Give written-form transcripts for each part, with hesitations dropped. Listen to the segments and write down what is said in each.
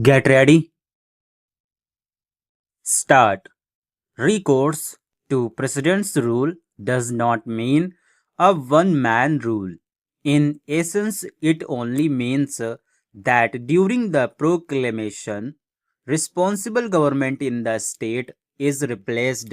Get ready, start. Recourse to President's rule does not mean a one man rule. In essence, it only means that during the proclamation, responsible government in the state is replaced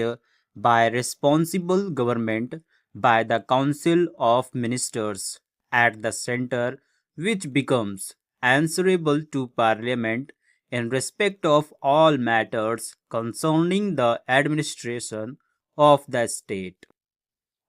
by responsible government by the Council of Ministers at the center, which becomes answerable to Parliament in respect of all matters concerning the administration of the state.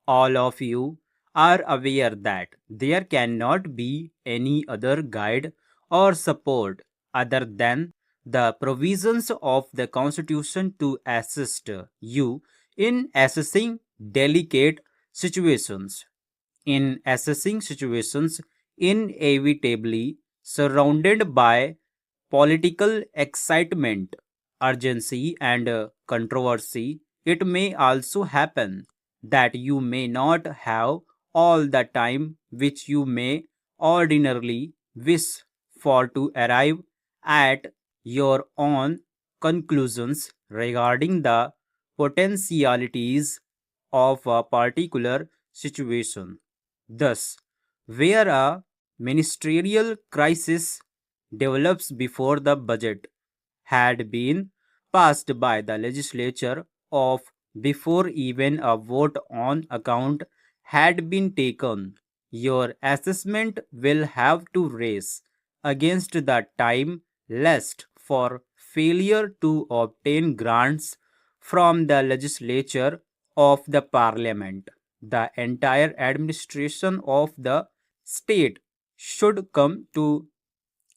All of you are aware that there cannot be any other guide or support other than the provisions of the Constitution to assist you in assessing delicate situations. In assessing situations inevitably surrounded by political excitement, urgency, and controversy, it may also happen that you may not have all the time which you may ordinarily wish for to arrive at your own conclusions regarding the potentialities of a particular situation. Thus, where a ministerial crisis develops before the budget had been passed by the legislature of before even a vote on account had been taken, your assessment will have to race against the time lest for failure to obtain grants from the legislature of the parliament. The entire administration of the state should come to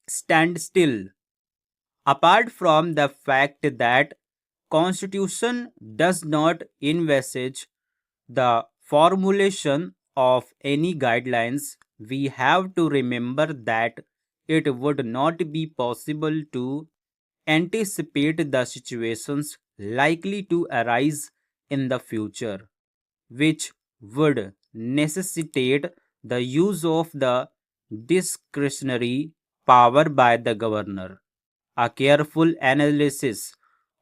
stand still. Apart from the fact that constitution does not envisage the formulation of any guidelines, we have to remember that it would not be possible to anticipate the situations likely to arise in the future, which would necessitate the use of the discretionary power by the governor. A careful analysis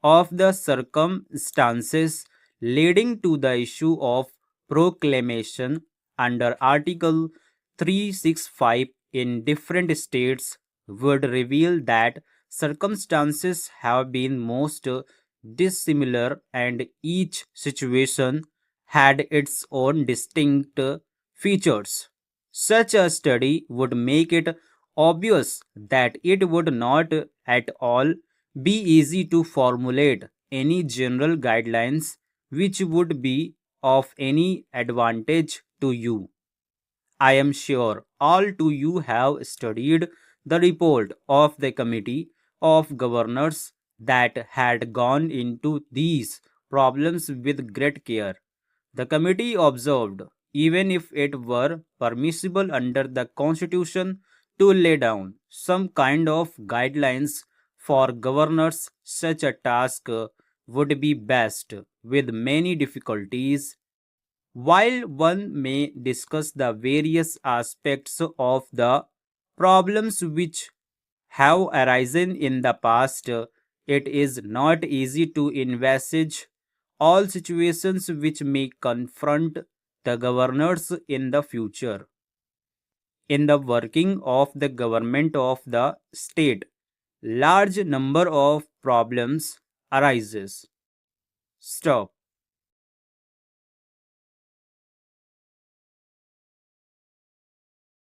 of the circumstances leading to the issue of proclamation under Article 365 in different states would reveal that circumstances have been most dissimilar and each situation had its own distinct features. Such a study would make it obvious that it would not at all be easy to formulate any general guidelines which would be of any advantage to you. I am sure all to you have studied the report of the committee of governors that had gone into these problems with great care. The committee observed, even if it were permissible under the Constitution to lay down some kind of guidelines for governors, such a task would be best with many difficulties. While one may discuss the various aspects of the problems which have arisen in the past, it is not easy to envisage all situations which may confront the governors in the future. In the working of the government of the state, large number of problems arises. Stop.